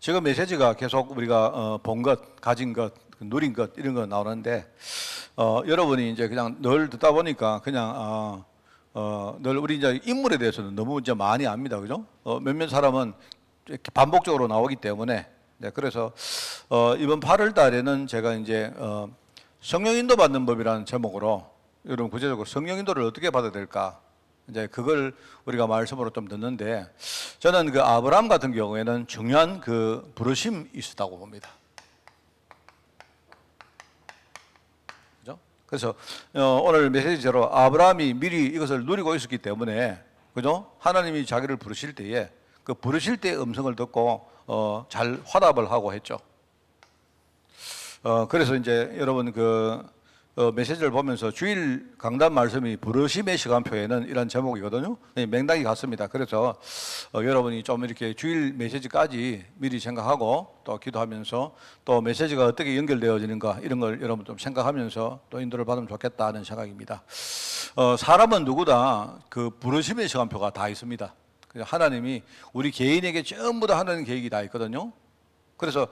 지금 메시지가 계속 우리가 본 것, 가진 것, 누린 것 이런 거 나오는데 여러분이 이제 그냥 늘 듣다 보니까 그냥 늘 우리 이제 인물에 대해서는 너무 이제 많이 압니다, 그죠? 몇몇 사람은 이렇게 반복적으로 나오기 때문에 네, 그래서 이번 8월 달에는 제가 이제 성령 인도 받는 법이라는 제목으로 여러분 구체적으로 성령 인도를 어떻게 받아야 될까? 이제 그걸 우리가 말씀으로 좀 듣는데 저는 그 아브라함 같은 경우에는 중요한 그 부르심이 있었다고 봅니다. 그죠? 그래서 오늘 메시지로 아브라함이 미리 이것을 누리고 있었기 때문에 그죠? 하나님이 자기를 부르실 때에 그 부르실 때의 음성을 듣고 잘 화답을 하고 했죠. 그래서 이제 여러분 그 메시지를 보면서 주일 강단 말씀이 부르심의 시간표에는 이런 제목이거든요. 맥락이 같습니다. 그래서 여러분이 좀 이렇게 주일 메시지까지 미리 생각하고 또 기도하면서 또 메시지가 어떻게 연결되어지는가 이런 걸 여러분 좀 생각하면서 또 인도를 받으면 좋겠다 하는 생각입니다. 사람은 누구나 그 부르심의 시간표가 다 있습니다. 하나님이 우리 개인에게 전부 다 하나님 계획이 다 있거든요. 그래서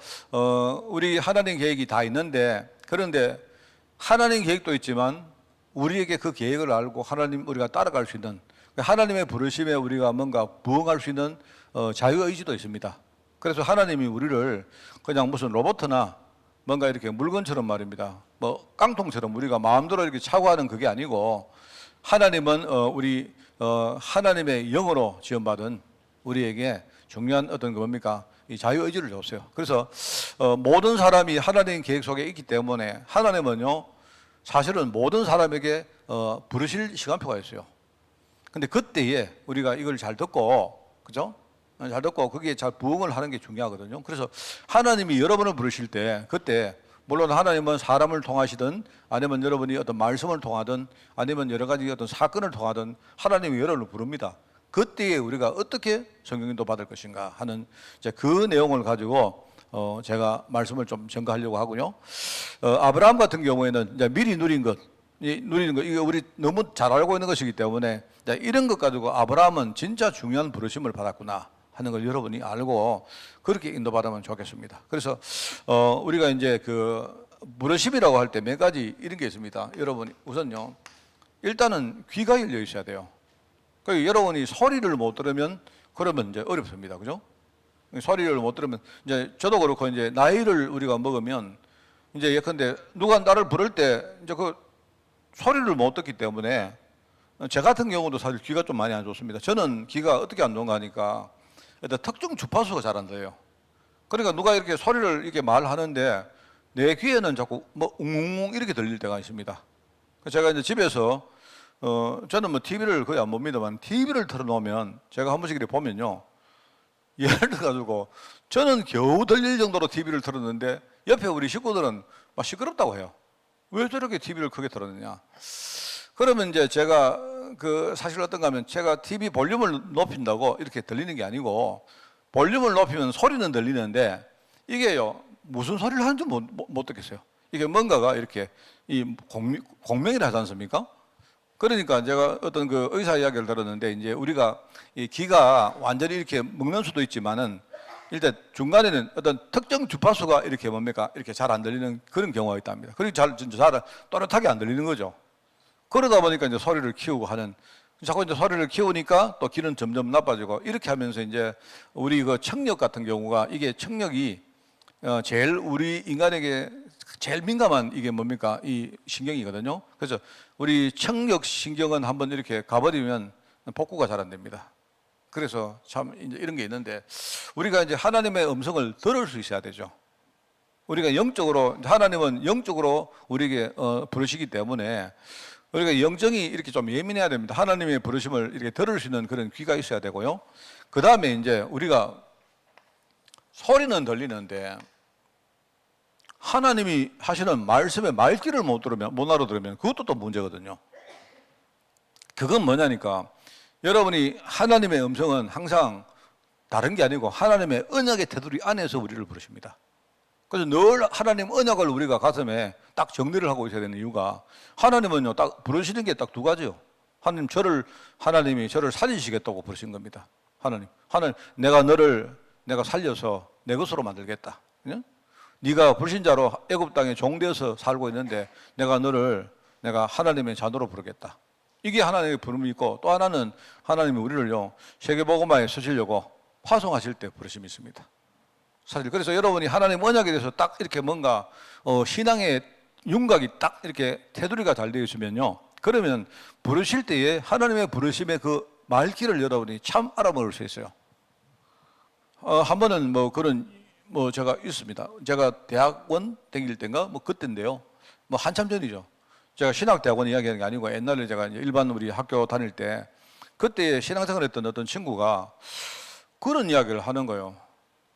우리 하나님 계획이 다 있는데 그런데 하나님 계획도 있지만 우리에게 그 계획을 알고 하나님 우리가 따라갈 수 있는 하나님의 부르심에 우리가 뭔가 부응할 수 있는 자유의지도 있습니다. 그래서 하나님이 우리를 그냥 무슨 로봇이나 뭔가 이렇게 물건처럼 말입니다. 뭐 깡통처럼 우리가 마음대로 이렇게 차고 하는 그게 아니고 하나님은 우리 하나님의 영으로 지원받은 우리에게 중요한 어떤 그 뭡니까? 이 자유의지를 줬어요. 그래서 모든 사람이 하나님 계획 속에 있기 때문에 하나님은요 사실은 모든 사람에게 부르실 시간표가 있어요. 근데 그때에 우리가 이걸 잘 듣고 그죠? 잘 듣고 거기에 잘 부응을 하는 게 중요하거든요. 그래서 하나님이 여러분을 부르실 때 그때 물론 하나님은 사람을 통하시든 아니면 여러분이 어떤 말씀을 통하든 아니면 여러 가지 어떤 사건을 통하든 하나님이 여러분을 부릅니다. 그때에 우리가 어떻게 성령인도 받을 것인가 하는 이제 그 내용을 가지고 제가 말씀을 좀 전가하려고 하고요. 아브라함 같은 경우에는 이제 미리 누리는 것 이거 우리 너무 잘 알고 있는 것이기 때문에 이런 것 가지고 아브라함은 진짜 중요한 부르심을 받았구나 하는 걸 여러분이 알고 그렇게 인도받으면 좋겠습니다. 그래서 우리가 이제 그 부르심이라고 할 때 몇 가지 이런 게 있습니다. 여러분이 우선요 일단은 귀가 열려 있어야 돼요. 그러니까 여러분이 소리를 못 들으면 그러면 이제 어렵습니다. 그죠? 소리를 못 들으면 이제 저도 그렇고 이제 나이를 우리가 먹으면 이제 예컨대 누가 나를 부를 때 이제 그 소리를 못 듣기 때문에 제 같은 경우도 사실 귀가 좀 많이 안 좋습니다. 저는 귀가 어떻게 안 좋은가 하니까 일단 특정 주파수가 잘 안 들려요. 그러니까 누가 이렇게 소리를 이렇게 말하는데 내 귀에는 자꾸 뭐 웅웅 이렇게 들릴 때가 있습니다. 제가 이제 집에서 저는 뭐 TV를 거의 안 봅니다만 TV를 틀어놓으면 제가 한 번씩 이렇게 보면요. 예를 들어가지고 저는 겨우 들릴 정도로 TV를 틀었는데 옆에 우리 식구들은 막 시끄럽다고 해요. 왜 저렇게 TV를 크게 틀었느냐. 그러면 이제 제가 그 사실 어떤가 하면 제가 TV 볼륨을 높인다고 이렇게 들리는 게 아니고 볼륨을 높이면 소리는 들리는데 이게요. 무슨 소리를 하는지 못 듣겠어요. 이게 뭔가가 이렇게 이 공명이라 하지 않습니까? 그러니까 제가 어떤 그 의사 이야기를 들었는데 이제 우리가 이 귀가 완전히 이렇게 먹는 수도 있지만은 일단 중간에는 어떤 특정 주파수가 이렇게 뭡니까? 이렇게 잘 안 들리는 그런 경우가 있답니다. 그리고 잘 또렷하게 안 들리는 거죠. 그러다 보니까 이제 소리를 키우고 하는 자꾸 이제 소리를 키우니까 또 귀는 점점 나빠지고 이렇게 하면서 이제 우리 그 청력 같은 경우가 이게 청력이 제일 우리 인간에게 제일 민감한 이게 뭡니까? 이 신경이거든요. 그래서 우리 청력 신경은 한번 이렇게 가버리면 복구가 잘 안 됩니다. 그래서 참 이제 이런 게 있는데 우리가 이제 하나님의 음성을 들을 수 있어야 되죠. 우리가 영적으로 하나님은 영적으로 우리에게 부르시기 때문에 우리가 영정이 이렇게 좀 예민해야 됩니다. 하나님의 부르심을 이렇게 들을 수 있는 그런 귀가 있어야 되고요. 그 다음에 이제 우리가 소리는 들리는데 하나님이 하시는 말씀의 말귀를 못 알아들으면 그것도 또 문제거든요. 그건 뭐냐니까 여러분이 하나님의 음성은 항상 다른 게 아니고 하나님의 언약의 테두리 안에서 우리를 부르십니다. 그래서 늘 하나님 언약을 우리가 가슴에 딱 정리를 하고 있어야 되는 이유가 하나님은요 딱 부르시는 게 딱 두 가지요. 하나님이 저를 살리시겠다고 부르신 겁니다. 하나님 내가 너를 내가 살려서 내 것으로 만들겠다. 네가 불신자로 애굽 땅에 종되어서 살고 있는데 내가 하나님의 자녀로 부르겠다. 이게 하나님의 부름이 있고, 또 하나는 하나님이 우리를요 세계복음화에 쓰시려고 파송하실 때 부르심이 있습니다. 사실 그래서 여러분이 하나님 언약에 대해서 딱 이렇게 뭔가 신앙의 윤곽이 딱 이렇게 테두리가 잘 되어 있으면요, 그러면 부르실 때에 하나님의 부르심의 그 말귀를 여러분이 참 알아먹을 수 있어요. 한 번은 제가 있습니다. 제가 대학원 다닐 때인가 그때인데요. 한참 전이죠. 제가 신학대학원 이야기하는 게 아니고 옛날에 제가 일반 우리 학교 다닐 때 그때 신앙생활 했던 어떤 친구가 그런 이야기를 하는 거예요.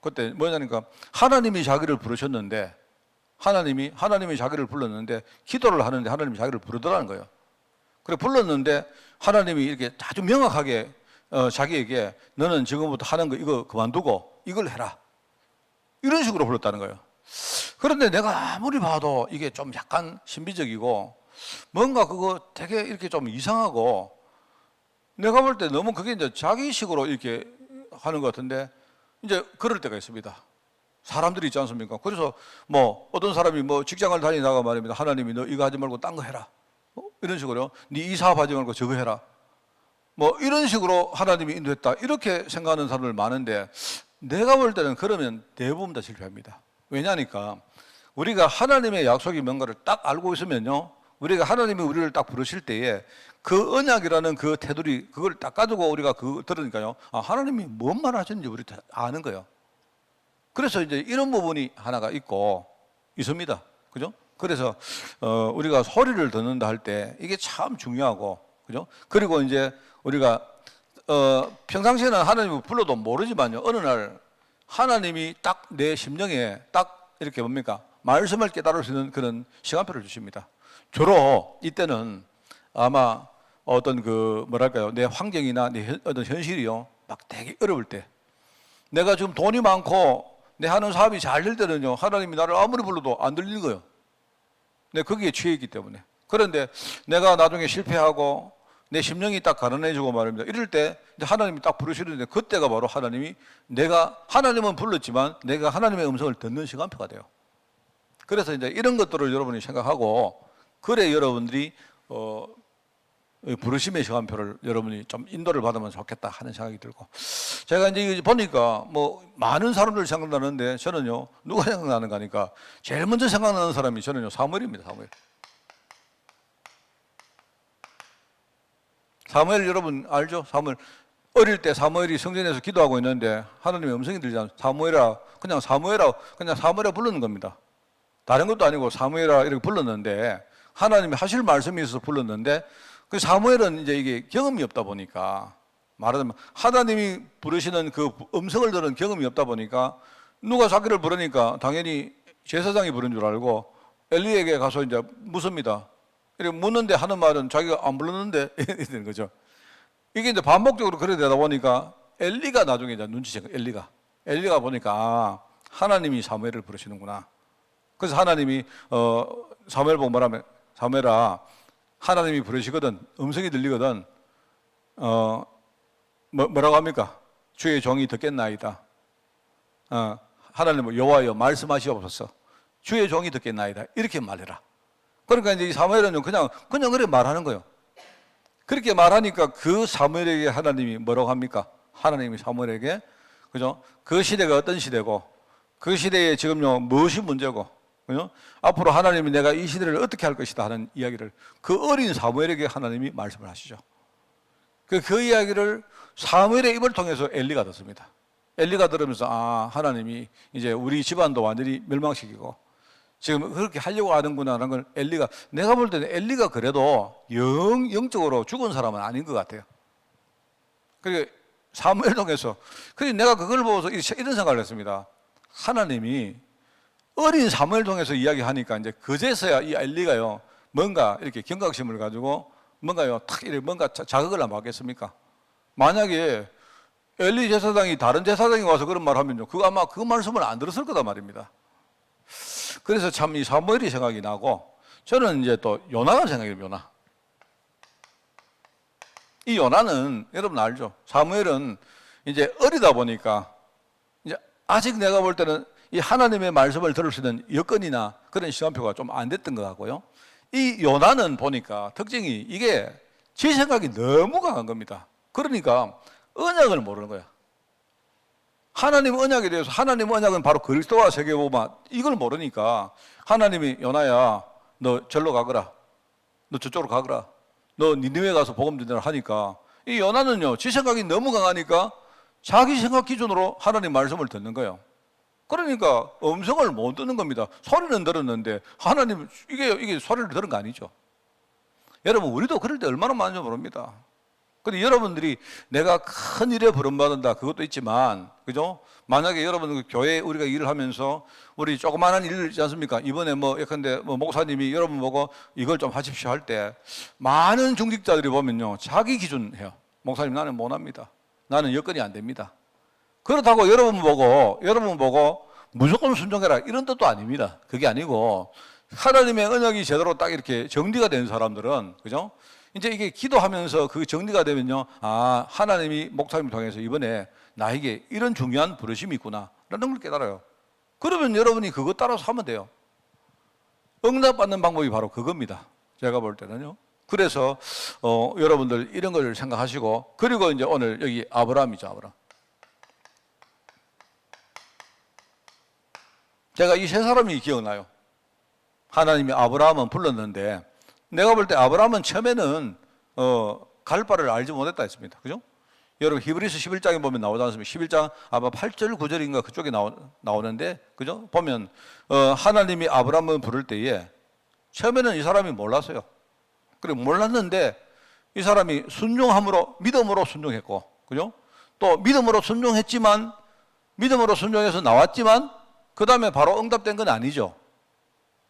그때 뭐냐니까 하나님이 자기를 부르셨는데 하나님이 자기를 불렀는데 기도를 하는데 하나님이 자기를 부르더라는 거예요. 그래 불렀는데 하나님이 이렇게 아주 명확하게 자기에게 너는 지금부터 하는 거 이거 그만두고 이걸 해라. 이런 식으로 불렀다는 거예요. 그런데 내가 아무리 봐도 이게 좀 약간 신비적이고 뭔가 그거 되게 이렇게 좀 이상하고 내가 볼 때 너무 그게 이제 자기식으로 이렇게 하는 것 같은데 이제 그럴 때가 있습니다. 사람들이 있지 않습니까? 그래서 어떤 사람이 직장을 다니다가 말입니다. 하나님이 너 이거 하지 말고 딴 거 해라. 이런 식으로요. 네 이 사업 하지 말고 저거 해라. 이런 식으로 하나님이 인도했다. 이렇게 생각하는 사람들 많은데 내가 볼 때는 그러면 대부분 다 실패합니다. 왜냐니까 우리가 하나님의 약속이 뭔가를 딱 알고 있으면요, 우리가 하나님이 우리를 딱 부르실 때에 그 언약이라는 그 테두리 그걸 딱 가지고 우리가 들으니까요, 하나님이 뭔 말 하셨는지 우리 다 아는 거예요. 그래서 이제 이런 부분이 하나가 있습니다. 그죠? 그래서 우리가 소리를 듣는다 할 때 이게 참 중요하고, 그죠? 그리고 이제 우리가 평상시에는 하나님을 불러도 모르지만요, 어느 날 하나님이 딱 내 심령에 딱 이렇게 말씀을 깨달을 수 있는 그런 시간표를 주십니다. 주로 이때는 아마 어떤 내 환경이나 내 어떤 현실이요 막 되게 어려울 때, 내가 지금 돈이 많고 내 하는 사업이 잘 될 때는요, 하나님이 나를 아무리 불러도 안 들리는 거예요. 내가 거기에 취해 있기 때문에. 그런데 내가 나중에 실패하고 내 심령이 딱 가난해지고 말입니다. 이럴 때 하나님이 딱 부르시는데 그때가 바로 하나님은 불렀지만 내가 하나님의 음성을 듣는 시간표가 돼요. 그래서 이제 이런 것들을 여러분이 생각하고, 그래 여러분들이 부르심의 시간표를 여러분이 좀 인도를 받으면 좋겠다 하는 생각이 들고, 제가 이제 보니까 많은 사람들 생각나는데 저는요, 누가 생각나는가 하니까 제일 먼저 생각나는 사람이 저는요 사무엘입니다. 사무엘 여러분 알죠? 사무엘 어릴 때 사무엘이 성전에서 기도하고 있는데 하나님의 음성이 들리잖아요. 사무엘아 부르는 겁니다. 다른 것도 아니고 사무엘아 이렇게 불렀는데 하나님이 하실 말씀이 있어서 불렀는데, 그 사무엘은 이제 이게 경험이 없다 보니까, 말하자면 하나님이 부르시는 그 음성을 들은 경험이 없다 보니까 누가 자기를 부르니까 당연히 제사장이 부른 줄 알고 엘리에게 가서 이제 묻습니다. 이렇게 묻는데 하는 말은 자기가 안 불렀는데 이런 거죠. 이게 이제 반복적으로 그래 되다 보니까 엘리가 나중에 이제 눈치챈 거예요. 엘리가 보니까 하나님이 사무엘을 부르시는구나. 그래서 하나님이 사무엘 보고 말하면, 사무엘아 하나님이 부르시거든, 음성이 들리거든, 뭐라고 합니까? 주의 종이 듣겠나이다. 하나님 여호와여 말씀하시옵소서. 주의 종이 듣겠나이다. 이렇게 말해라. 그러니까 이제 이 사무엘은 그냥 그렇게 말하는 거예요. 그렇게 말하니까 그 사무엘에게 하나님이 뭐라고 합니까? 하나님이 사무엘에게, 그죠? 그 시대가 어떤 시대고, 그 시대에 지금요 무엇이 문제고, 그죠? 앞으로 하나님이 내가 이 시대를 어떻게 할 것이다 하는 이야기를 그 어린 사무엘에게 하나님이 말씀을 하시죠. 그 이야기를 사무엘의 입을 통해서 엘리가 듣습니다. 엘리가 들으면서 하나님이 이제 우리 집안도 완전히 멸망시키고 지금 그렇게 하려고 하는구나라는 걸 내가 볼 때는 엘리가 그래도 영적으로 죽은 사람은 아닌 것 같아요. 그리고 사무엘 통해서, 그래서 내가 그걸 보고서 이런 생각을 했습니다. 하나님이 어린 사무엘 통해서 이야기하니까 이제 그제서야 이 엘리가요 뭔가 이렇게 경각심을 가지고 뭔가요 탁 이렇게 뭔가 자극을 안 받겠습니까? 만약에 엘리 제사장이 다른 제사장이 와서 그런 말 하면요, 그거 아마 그 말씀을 안 들었을 거다 말입니다. 그래서 참 이 사무엘이 생각이 나고, 저는 이제 또 요나가 생각이 나요. 요나. 이 요나는 여러분 알죠? 사무엘은 이제 어리다 보니까 이제 아직 내가 볼 때는 이 하나님의 말씀을 들을 수 있는 여건이나 그런 시간표가 좀 안 됐던 것 같고요. 이 요나는 보니까 특징이 이게 제 생각이 너무 강한 겁니다. 그러니까 언약을 모르는 거야. 하나님 언약에 대해서, 하나님 언약은 바로 그리스도와 세계보마, 이걸 모르니까 하나님이 요나야 너 절로 가거라, 너 저쪽으로 가거라, 너 니느웨 가서 복음 전하라 하니까 이 요나는요 지 생각이 너무 강하니까 자기 생각 기준으로 하나님 말씀을 듣는 거예요. 그러니까 음성을 못 듣는 겁니다. 소리는 들었는데 하나님 이게 소리를 들은 거 아니죠. 여러분 우리도 그럴 때 얼마나 많은지 모릅니다. 근데 여러분들이 내가 큰 일에 부름받는다 그것도 있지만, 그죠? 만약에 여러분 교회 우리가 일을 하면서 우리 조그마한 일 있지 않습니까? 이번에 뭐 예컨대 뭐 목사님이 여러분 보고 이걸 좀 하십시오 할 때 많은 중직자들이 보면요 자기 기준 해요. 목사님 나는 못합니다. 나는 여건이 안 됩니다. 그렇다고 여러분 보고 무조건 순종해라 이런 뜻도 아닙니다. 그게 아니고 하나님의 언약이 제대로 딱 이렇게 정리가 된 사람들은, 그죠? 이제 이게 기도하면서 그 정리가 되면요, 아, 하나님이 목사님을 통해서 이번에 나에게 이런 중요한 부르심이 있구나 라는 걸 깨달아요. 그러면 여러분이 그거 따라서 하면 돼요. 응답받는 방법이 바로 그겁니다. 제가 볼 때는요. 그래서 여러분들 이런 걸 생각하시고, 그리고 이제 오늘 여기 아브라함이죠. 아브라함. 제가 이 세 사람이 기억나요. 하나님이 아브라함은 불렀는데 내가 볼 때 아브라함은 처음에는 갈 바를 알지 못했다 했습니다. 그죠? 여러분 히브리서 11장에 보면 나오지 않습니까? 11장 아마 8절 9절인가 그쪽에 나오는데, 그죠? 보면 하나님이 아브라함을 부를 때에 처음에는 이 사람이 몰랐어요. 그래 몰랐는데 이 사람이 순종함으로, 믿음으로 순종했고, 그죠? 또 믿음으로 순종했지만, 믿음으로 순종해서 나왔지만 그 다음에 바로 응답된 건 아니죠.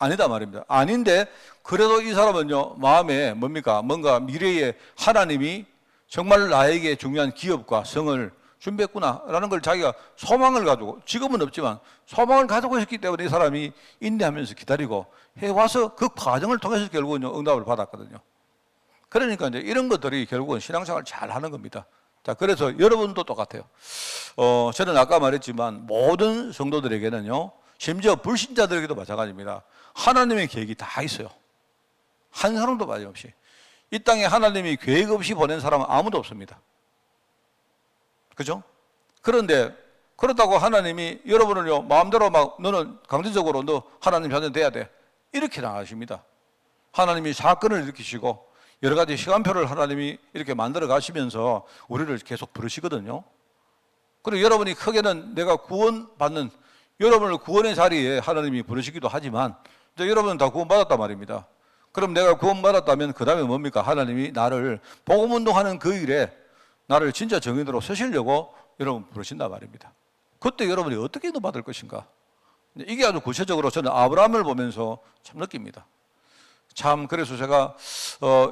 아니다 말입니다. 아닌데 그래도 이 사람은요 마음에 뭡니까? 뭔가 미래에 하나님이 정말 나에게 중요한 기업과 성을 준비했구나라는 걸 자기가 소망을 가지고, 지금은 없지만 소망을 가지고 있었기 때문에 이 사람이 인내하면서 기다리고 해와서 그 과정을 통해서 결국은 응답을 받았거든요. 그러니까 이제 이런 것들이 결국은 신앙생활을 잘 하는 겁니다. 자, 그래서 여러분도 똑같아요. 저는 아까 말했지만 모든 성도들에게는요, 심지어 불신자들에게도 마찬가지입니다. 하나님의 계획이 다 있어요. 한 사람도 빠짐없이. 이 땅에 하나님이 계획 없이 보낸 사람은 아무도 없습니다. 그죠? 그런데 그렇다고 하나님이 여러분을요 마음대로 막 너는 강제적으로 너 하나님 자녀 돼야 돼 이렇게 나가십니다. 하나님이 사건을 일으키시고 여러 가지 시간표를 하나님이 이렇게 만들어 가시면서 우리를 계속 부르시거든요. 그리고 여러분이 크게는 내가 구원받는, 여러분을 구원의 자리에 하나님이 부르시기도 하지만 이제 여러분은 다 구원받았단 말입니다. 그럼 내가 구원받았다면 그 다음에 뭡니까? 하나님이 나를 복음운동하는 그 일에 나를 진짜 정인으로 서시려고 여러분 부르신단 말입니다. 그때 여러분이 어떻게 받을 것인가? 이게 아주 구체적으로 저는 아브라함을 보면서 참 느낍니다. 참 그래서 제가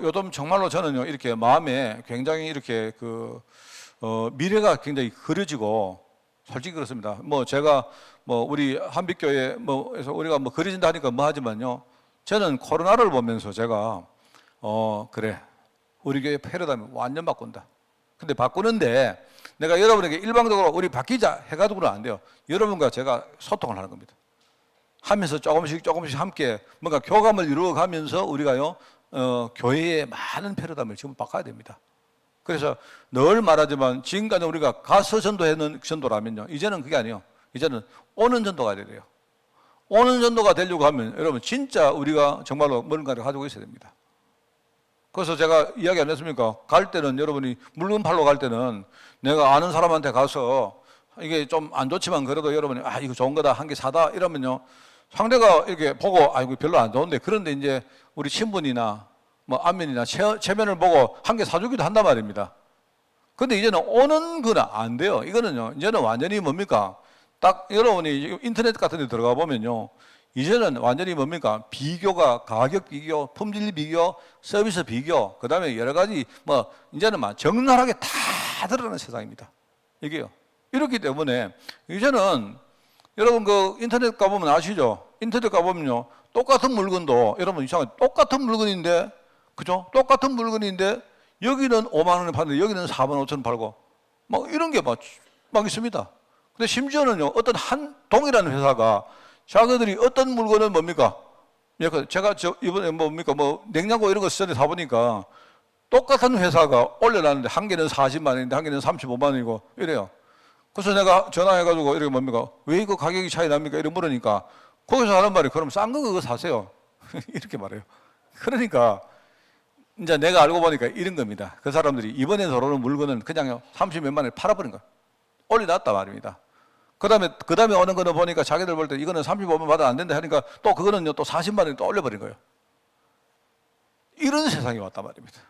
요즘 정말로 저는요 이렇게 마음에 굉장히 이렇게 미래가 굉장히 그려지고, 솔직히 그렇습니다. 뭐 제가 뭐 우리 한빛교회 뭐에서 우리가 뭐 그려진다 하니까 뭐 하지만요, 저는 코로나를 보면서 제가 그래 우리 교회 패러다임 완전 바꾼다. 근데 바꾸는데 내가 여러분에게 일방적으로 우리 바뀌자 해가지고는 안 돼요. 여러분과 제가 소통을 하는 겁니다. 하면서 조금씩 함께 뭔가 교감을 이루어가면서 우리가요 교회의 많은 패러다임을 지금 바꿔야 됩니다. 그래서 늘 말하지만 지금까지 우리가 가서 전도하는 전도라면요, 이제는 그게 아니에요. 이제는 오는 전도가 돼야 돼요. 오는 전도가 되려고 하면 여러분 진짜 우리가 정말로 뭔가를 가지고 있어야 됩니다. 그래서 제가 이야기 안 했습니까? 갈 때는 여러분이 물건 팔러 갈 때는 내가 아는 사람한테 가서 이게 좀 안 좋지만 그래도 여러분이 아 이거 좋은 거다 한 개 사다 이러면요 상대가 이렇게 보고 아이고 별로 안 좋은데, 그런데 이제 우리 친분이나 뭐 안면이나 체면을 보고 한 개 사주기도 한단 말입니다. 근데 이제는 오는 건 안 돼요. 이거는요 이제는 완전히 뭡니까? 딱 여러분이 인터넷 같은 데 들어가 보면요 이제는 완전히 뭡니까? 비교가 가격 비교, 품질 비교, 서비스 비교, 그 다음에 여러 가지 뭐 이제는 막 적나라하게 다 드러나는 세상입니다. 이게요. 이렇기 때문에 이제는 여러분 그 인터넷 가보면 아시죠? 인터넷 가보면요 똑같은 물건도 여러분 이상하게 똑같은 물건인데, 그죠? 똑같은 물건인데 여기는 5만 원에 파는데 여기는 4만 5천 원 팔고 막 이런 게 막 있습니다. 근데 심지어는요, 어떤 한 동일한 회사가 자기들이 어떤 물건을 뭡니까? 제가 이번에 뭡니까? 냉장고 이런 거 전에 사보니까 똑같은 회사가 올려놨는데 한 개는 40만 원인데 한 개는 35만 원이고 이래요. 그래서 내가 전화해가지고 이렇게 뭡니까? 왜 이거 가격이 차이 납니까? 이렇게 물으니까 거기서 하는 말이 그럼 싼 거 그거 사세요. 이렇게 말해요. 그러니까 이제 내가 알고 보니까 이런 겁니다. 그 사람들이 이번에 들어오는 물건은 그냥 30몇만 원에 팔아버린 거야. 올려놨단 말입니다. 그 다음에 오는 거는 보니까 자기들 볼 때 이거는 35만 받아 안 된다 하니까 또 그거는요 또 40만 원에 또 올려버린 거예요. 이런 세상이 왔단 말입니다.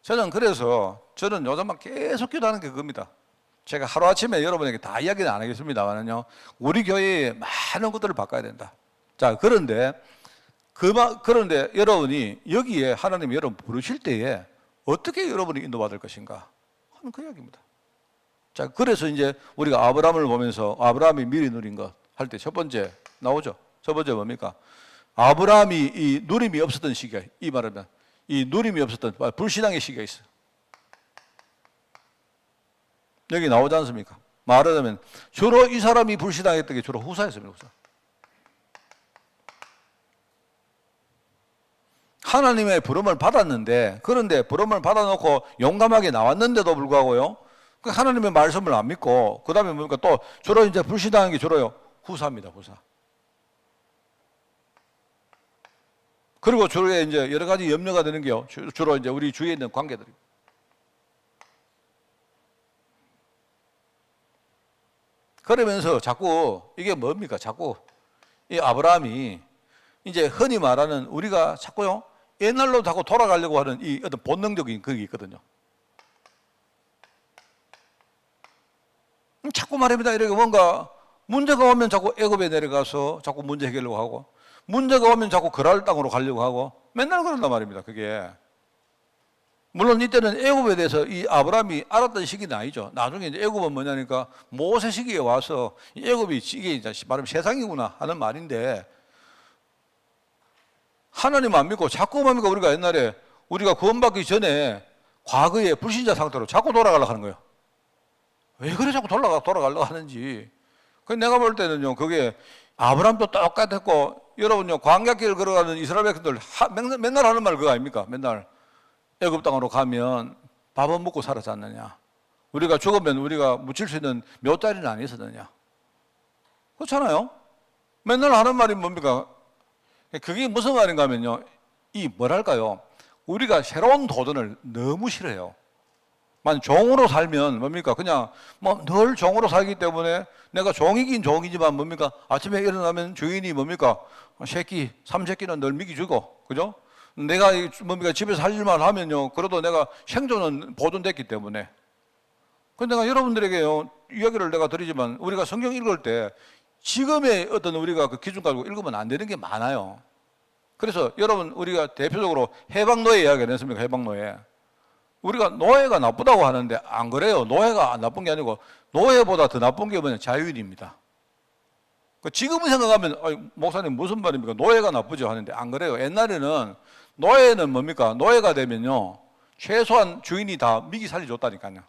저는 그래서 저는 요즘만 계속 기도하는 게 그겁니다. 제가 하루아침에 여러분에게 다 이야기는 안 하겠습니다만요. 우리 교회에 많은 것들을 바꿔야 된다. 자, 그런데 여러분이 여기에 하나님이 여러분 부르실 때에 어떻게 여러분이 인도받을 것인가 하는 그 이야기입니다. 자, 그래서 이제 우리가 아브라함을 보면서 아브라함이 미리 누린 것 할 때 첫 번째 나오죠. 첫 번째 뭡니까? 아브라함이 이 누림이 없었던 시기가, 이 말하면 이 누림이 없었던 불신앙의 시기가 있어요. 여기 나오지 않습니까? 말하자면 주로 이 사람이 불신앙했던 게 주로 후사였습니다. 후사. 하나님의 부름을 받았는데, 그런데 부름을 받아놓고 용감하게 나왔는데도 불구하고요, 그 하나님의 말씀을 안 믿고, 그 다음에 뭡니까? 또 주로 이제 불신앙한 게 주로요, 후사입니다, 후사. 그리고 주로 이제 여러 가지 염려가 되는 게요, 주로 이제 우리 주위에 있는 관계들입니다. 그러면서 자꾸 이게 뭡니까? 자꾸 이 아브라함이 이제 흔히 말하는 우리가 자꾸요, 옛날로 자꾸 돌아가려고 하는 이 어떤 본능적인 그게 있거든요. 자꾸 말입니다. 이렇게 뭔가 문제가 오면 자꾸 애굽에 내려가서 자꾸 문제 해결하려고 하고, 문제가 오면 자꾸 그랄 땅으로 가려고 하고, 맨날 그런단 말입니다. 그게. 물론 이때는 애굽에 대해서 이 아브라함이 알았던 시기는 아니죠. 나중에 이제 애굽은 뭐냐니까 모세 시기에 와서 애굽이 이게 이제 말하면 세상이구나 하는 말인데, 하나님 안 믿고 자꾸 뭡니까? 우리가 옛날에 우리가 구원받기 전에 과거의 불신자 상태로 자꾸 돌아가려고 하는 거예요. 왜 그래 자꾸 돌아가려고 하는지. 내가 볼 때는요, 그게 아브라함도 똑같았고, 여러분요, 광야길을 걸어가는 이스라엘 백성들 맨날 하는 말 그거 아닙니까? 맨날 애굽 땅으로 가면 밥은 먹고 살아지 않느냐. 우리가 죽으면 우리가 묻힐 수 있는 묘자리는 안 있었느냐. 그렇잖아요. 맨날 하는 말이 뭡니까? 그게 무슨 말인가 하면요, 이 뭐랄까요, 우리가 새로운 도전을 너무 싫어해요. 만 종으로 살면 뭡니까? 그냥 늘 종으로 살기 때문에 내가 종이긴 종이지만 뭡니까? 아침에 일어나면 주인이 뭡니까? 새끼, 삼새끼는 늘 먹이주고, 그죠? 내가 뭡니까? 집에서 할 일만 하면요, 그래도 내가 생존은 보존됐기 때문에. 근데 내가 여러분들에게요, 이야기를 내가 드리지만 우리가 성경 읽을 때 지금의 어떤 우리가 그 기준 가지고 읽으면 안 되는 게 많아요. 그래서 여러분, 우리가 대표적으로 해방노예 이야기를 했습니까? 해방노예. 우리가 노예가 나쁘다고 하는데 안 그래요. 노예가 나쁜 게 아니고 노예보다 더 나쁜 게 뭐냐? 자유인입니다. 지금은 생각하면 목사님 무슨 말입니까? 노예가 나쁘죠 하는데 안 그래요. 옛날에는 노예는 뭡니까? 노예가 되면요, 최소한 주인이 다 미기 살려줬다니까요.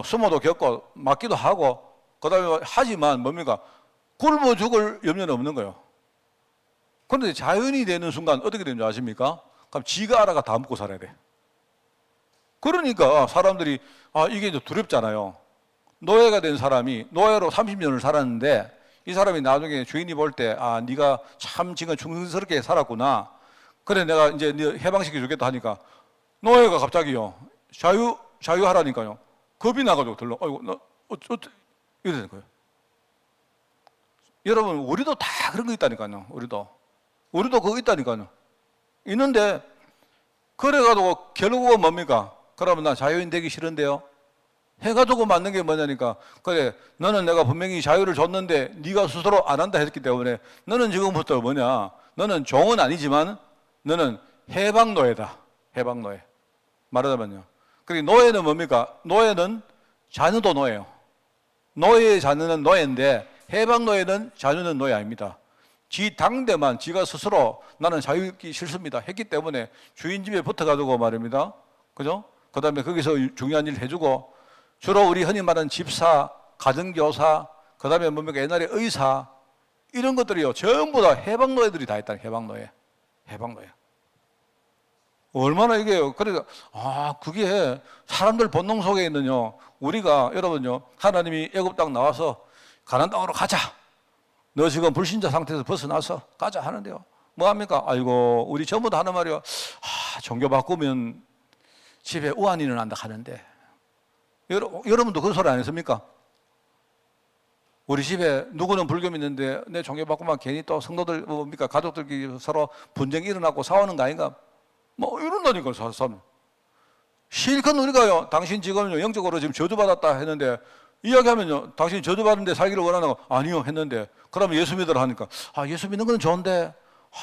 수모도 겪고 맞기도 하고, 그 다음에 하지만 뭡니까? 굶어 죽을 염려는 없는 거예요. 그런데 자연이 되는 순간 어떻게 되는 줄 아십니까? 그럼 지가 알아가 다 먹고 살아야 돼. 그러니까 사람들이 이게 이제 두렵잖아요. 노예가 된 사람이 노예로 30년을 살았는데 이 사람이 나중에 주인이 볼 때 네가 참 지금 충성스럽게 살았구나. 그래 내가 이제 네 해방시켜 주겠다 하니까 노예가 갑자기요 자유하라니까요. 겁이 나가지고 들러. 너 이래 되는 거예요. 여러분, 우리도 다 그런 거 있다니까요. 우리도 그거 있다니까요. 있는데 그래가지고 결국은 뭡니까? 그러면 나 자유인 되기 싫은데요. 해가지고 맞는 게 뭐냐니까, 그래 너는 내가 분명히 자유를 줬는데 네가 스스로 안 한다 했기 때문에 너는 지금부터 뭐냐, 너는 종은 아니지만 너는 해방노예다. 해방노예. 말하자면요, 그리고 노예는 뭡니까? 노예는 자녀도 노예예요. 노예의 자녀는 노예인데 해방노예는 자녀는 노예 아닙니다. 지 당대만 지가 스스로 나는 자유있기 싫습니다 했기 때문에 주인 집에 붙어가지고 말입니다. 그죠? 그 다음에 거기서 중요한 일 해주고, 주로 우리 흔히 말하는 집사, 가정교사, 그 다음에 뭡니까 옛날에 의사, 이런 것들이요 전부 다 해방노예들이 다 했다. 해방노예. 얼마나 이게요. 그러니까 그게 사람들 본능 속에 있는요. 우리가 여러분요 하나님이 애굽 땅 나와서 가나안 땅으로 가자. 너 지금 불신자 상태에서 벗어나서 가자 하는데요. 뭐 합니까? 아이고 우리 전부 다 하는 말이요. 종교 바꾸면 집에 우환이 일어난다 하는데 여러분도 그런 소리 안 했습니까? 우리 집에 누구는 불교 믿는데 내 종교 바꾸면 괜히 또 성도들 뭡니까 가족들끼리 서로 분쟁이 일어나고 싸우는 거 아닌가? 뭐 이런다니까 사람. 실컷 우리가요 당신 지금 영적으로 지금 저주받았다 했는데 이야기하면요 당신 저주받은데 살기를 원하는 거 아니요 했는데 그러면 예수 믿으라 하니까 예수 믿는 건 좋은데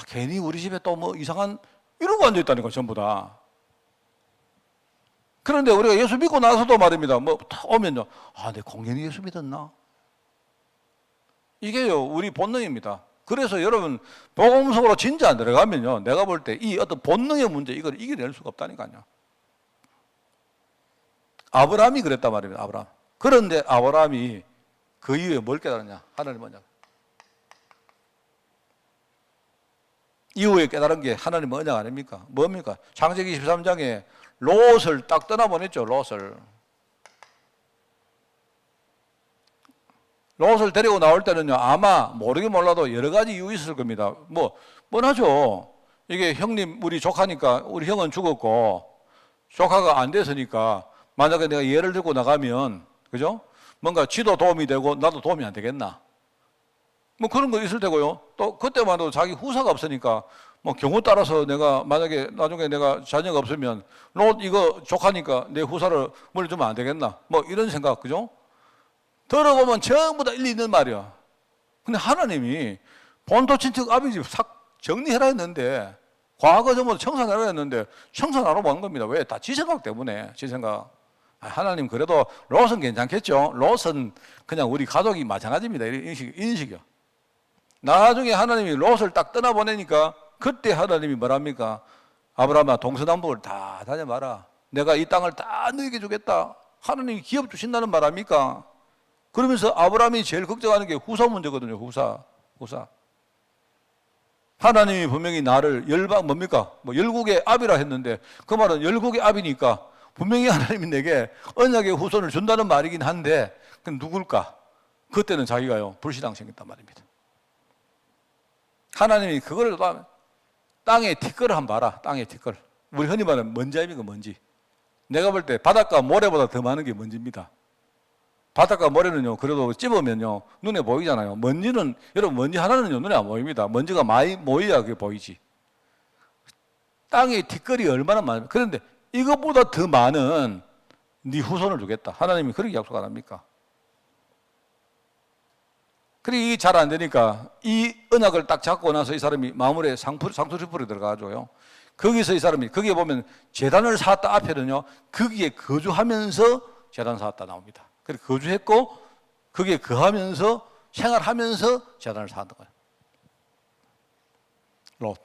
괜히 우리 집에 또 뭐 이상한 이러고 앉아있다니까 전부 다. 그런데 우리가 예수 믿고 나서도 말입니다 뭐 오면요 내 공연히 예수 믿었나? 이게요 우리 본능입니다. 그래서 여러분 복음 속으로 진짜 안 들어가면요 내가 볼 때 이 어떤 본능의 문제 이걸 이겨낼 수가 없다니까요. 아브라함이 그랬단 말입니다. 아브라함. 그런데 아브라함이 그 이후에 뭘 깨달았냐? 하나님 뭐냐? 이후에 깨달은 게 하나님 언약 아닙니까? 뭡니까? 창세기 23장에 롯을 딱 떠나보냈죠. 롯을 데리고 나올 때는요 아마 모르긴 몰라도 여러 가지 이유 있을 겁니다. 뭐 뻔하죠. 이게 형님 우리 조카니까 우리 형은 죽었고 조카가 안 됐으니까 만약에 내가 얘를 들고 나가면 그죠? 뭔가 지도 도움이 되고 나도 도움이 안 되겠나? 뭐 그런 거 있을 테고요. 또 그때만 해도 자기 후사가 없으니까 뭐 경우 따라서 내가 만약에 나중에 내가 자녀가 없으면 롯 이거 조카니까 내 후사를 물려주면 안 되겠나? 뭐 이런 생각 그죠? 들어보면 전부 다 일리 있는 말이야. 근데 하나님이 본토 친척 아비집 싹 정리해라 했는데 과거 전부 청산하라 했는데 청산 안 하고 한 겁니다. 왜? 다 지 생각 때문에. 지 생각. 하나님 그래도 롯은 괜찮겠죠. 롯은 그냥 우리 가족이 마찬가지입니다. 이런 식이요. 나중에 하나님이 롯을 딱 떠나보내니까 그때 하나님이 뭐랍니까? 아브라함아 동서남북을 다 다녀봐라. 내가 이 땅을 다 너에게 주겠다. 하나님이 기업 주신다는 말 아닙니까? 그러면서 아브라함이 제일 걱정하는 게 후사 문제거든요. 후사. 하나님이 분명히 나를 뭡니까? 뭐 열국의 아비라 했는데 그 말은 열국의 아비니까 분명히 하나님이 내게 언약의 후손을 준다는 말이긴 한데 그 누굴까? 그때는 자기가요 불신앙 생겼단 말입니다. 하나님이 그거를 땅에 티끌을 한번 봐라. 땅에 티끌. 우리 흔히 말하는 먼지 아닙니까? 먼지. 내가 볼 때 바닷가 모래보다 더 많은 게 먼지입니다. 바닷가 모래는요 그래도 찝으면요 눈에 보이잖아요. 먼지는 여러분 먼지 하나는요 눈에 안 보입니다. 먼지가 많이 모여야 그게 보이지. 땅에 티끌이 얼마나 많아요. 그런데 이것보다 더 많은 네 후손을 주겠다. 하나님이 그렇게 약속 안 합니까? 그리고 이게 잘 안 되니까 이 언약을 딱 잡고 나서 이 사람이 마물에 상투리풀에 들어가줘요. 거기서 이 사람이 거기에 보면 제단을 쌓았다 앞에는요 거기에 거주하면서 제단 쌓았다 나옵니다. 그래서 거주했고 거기에 거하면서 생활하면서 제단을 쌓았던 거예요. 롯.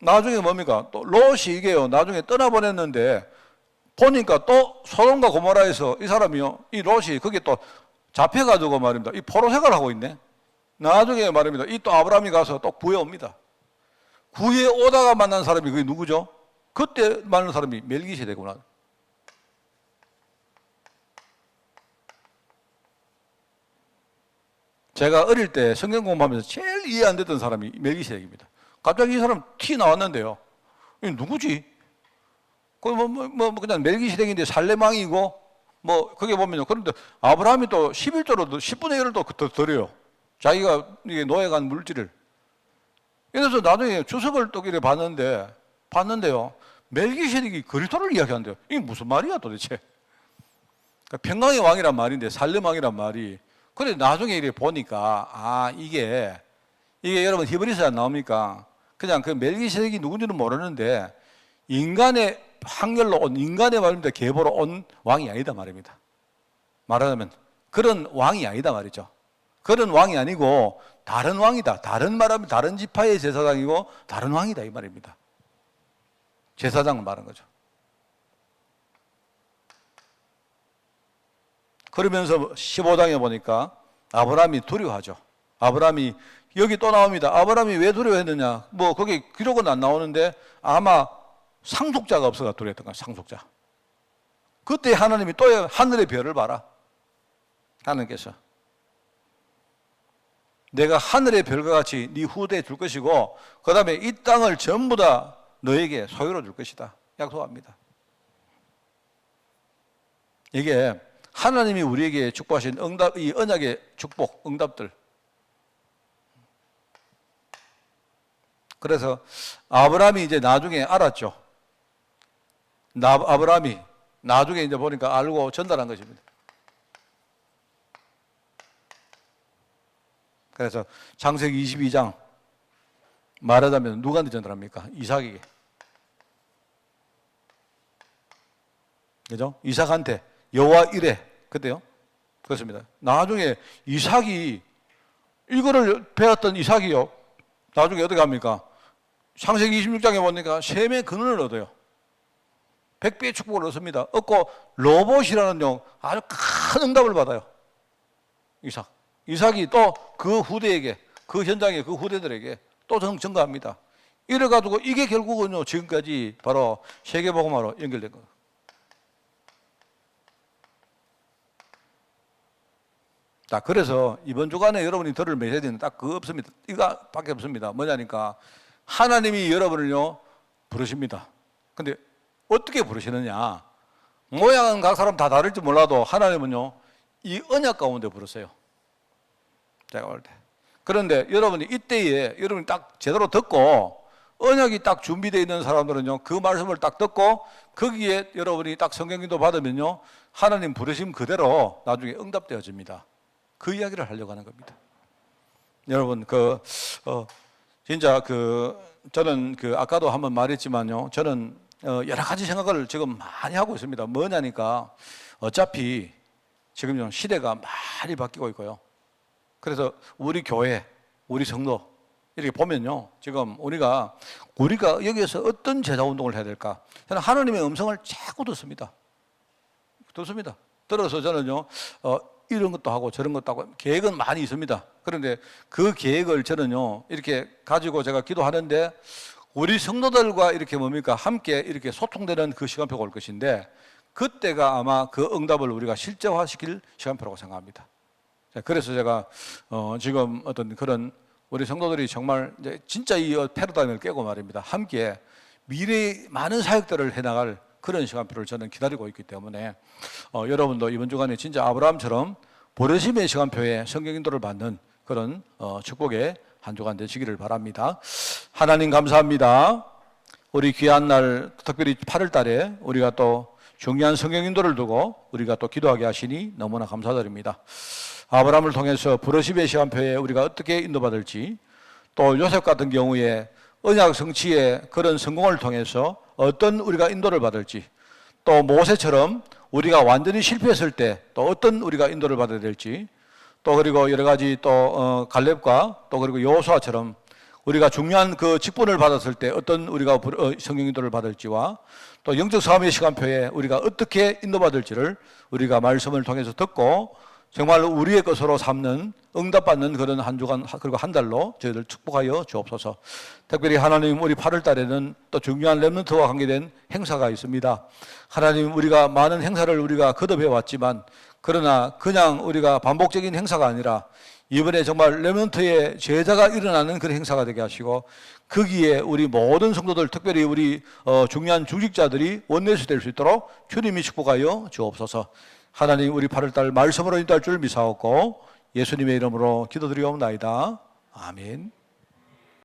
나중에 뭡니까? 또 롯이 이게요 나중에 떠나보냈는데 보니까 또 소돔과 고모라에서 이 사람이요 이 롯이 거기에 또 잡혀가지고 말입니다. 이 포로 생활을 하고 있네. 나중에 말입니다. 이 또 아브라함이 가서 또 구해 옵니다. 구해 오다가 만난 사람이 그게 누구죠? 그때 만난 사람이 멜기세덱이구나. 제가 어릴 때 성경 공부하면서 제일 이해 안 됐던 사람이 멜기세덱입니다. 갑자기 이 사람 티 나왔는데요. 이 누구지? 그냥 멜기세덱인데 살레망이고 뭐 그게 보면요. 그런데 아브라함이 또 11조로 10분의 1을 또 더 드려요. 자기가 이게 노예간 물질을. 그래서 나중에 주석을 또 이렇게 봤는데요. 멜기세덱이 그리스도를 이야기한대요. 이게 무슨 말이야 도대체? 그러니까 평강의 왕이란 말인데 살레망이란 말이. 그래 나중에 이렇게 보니까 이게 여러분 히브리서에 안 나옵니까? 그냥 그 멜기세덱이 누군지는 모르는데 인간의 한결로 온 인간의 말입니다. 계보로 온 왕이 아니다 말입니다. 말하자면 그런 왕이 아니다 말이죠. 그런 왕이 아니고 다른 왕이다. 다른 말하면 다른 지파의 제사장이고 다른 왕이다 이 말입니다. 제사장을 말한 거죠. 그러면서 15장에 보니까 아브라함이 두려워하죠. 아브라함이 여기 또 나옵니다. 아브라함이 왜 두려워했느냐? 뭐 거기 기록은 안 나오는데 아마 상속자가 없어서 두려웠던 거야. 상속자. 그때 하나님이 또 하늘의 별을 봐라. 하나님께서 내가 하늘의 별과 같이 네 후대에 줄 것이고 그 다음에 이 땅을 전부 다 너에게 소유로 줄 것이다. 약속합니다. 이게 하나님이 우리에게 축복하신 응답, 이 언약의 축복, 응답들. 그래서 아브라함이 이제 나중에 알았죠. 아브라함이 나중에 이제 보니까 알고 전달한 것입니다. 그래서 창세기 22장 말하자면 누구한테 전달합니까? 이삭에게. 그죠? 이삭한테 여호와 이레 그때요. 그렇습니다. 나중에 이삭이 이거를 배웠던 이삭이요. 나중에 어떻게 합니까? 창세기 26장에 보니까 셈의 근원을 얻어요. 100배의 축복을 얻습니다. 얻고 로봇이라는 아주 큰 응답을 받아요. 이삭이 또 그 후대에게, 그 현장에 그 후대들에게 또 증거합니다. 이래가지고 이게 결국은요 지금까지 바로 세계복음화로 연결된 거예요. 자, 그래서 이번 주간에 여러분이 들을 메시지는 딱 그거 없습니다. 이거밖에 없습니다. 뭐냐니까 하나님이 여러분을요 부르십니다. 근데 어떻게 부르시느냐? 모양은 각 사람 다 다를지 몰라도 하나님은요 이 언약 가운데 부르세요. 제가 볼 때. 그런데 여러분이 이때에 여러분이 딱 제대로 듣고 언약이 딱 준비되어 있는 사람들은요 그 말씀을 딱 듣고 거기에 여러분이 딱 성경기도 받으면요 하나님 부르심 그대로 나중에 응답되어집니다. 그 이야기를 하려고 하는 겁니다. 여러분 진짜 저는 아까도 한번 말했지만요 저는 여러 가지 생각을 지금 많이 하고 있습니다. 뭐냐니까 어차피 지금 시대가 많이 바뀌고 있고요. 그래서 우리 교회, 우리 성도 이렇게 보면요 지금 우리가 여기에서 어떤 제자 운동을 해야 될까? 저는 하나님의 음성을 자꾸 듣습니다. 들어서 저는요 이런 것도 하고 저런 것도 하고 계획은 많이 있습니다. 그런데 그 계획을 저는요 이렇게 가지고 제가 기도하는데 우리 성도들과 이렇게 함께 이렇게 소통되는 그 시간표가 올 것인데 그때가 아마 그 응답을 우리가 실제화시킬 시간표라고 생각합니다. 그래서 제가 지금 어떤 그런 우리 성도들이 정말 이제 진짜 이 패러다임을 깨고 말입니다. 함께 미래의 많은 사역들을 해나갈 그런 시간표를 저는 기다리고 있기 때문에 여러분도 이번 주간에 진짜 아브라함처럼 버르심의 시간표에 성경 인도를 받는 그런 축복의 한 주간 되시기를 바랍니다. 하나님 감사합니다. 우리 귀한 날 특별히 8월 달에 우리가 또 중요한 성경 인도를 두고 우리가 또 기도하게 하시니 너무나 감사드립니다. 아브라함을 통해서 버르심의 시간표에 우리가 어떻게 인도받을지 또 요셉 같은 경우에 언약 성취의 그런 성공을 통해서 어떤 우리가 인도를 받을지 또 모세처럼 우리가 완전히 실패했을 때 또 어떤 우리가 인도를 받아야 될지 또 그리고 여러 가지 또 갈렙과 또 그리고 여호수아처럼 우리가 중요한 그 직분을 받았을 때 어떤 우리가 성령 인도를 받을지와 또 영적 싸움의 시간표에 우리가 어떻게 인도받을지를 우리가 말씀을 통해서 듣고 정말 우리의 것으로 삼는 응답받는 그런 한 주간 그리고 한 달로 저희들 축복하여 주옵소서. 특별히 하나님 우리 8월 달에는 또 중요한 렘넌트와 관계된 행사가 있습니다. 하나님 우리가 많은 행사를 우리가 거듭해 왔지만 그러나 그냥 우리가 반복적인 행사가 아니라 이번에 정말 렘넌트의 제자가 일어나는 그런 행사가 되게 하시고 거기에 우리 모든 성도들 특별히 우리 중요한 중직자들이 원내수 될 수 있도록 주님이 축복하여 주옵소서. 하나님 우리 8월달 말씀으로 인도할 줄 믿사옵고 예수님의 이름으로 기도드리옵나이다. 아멘.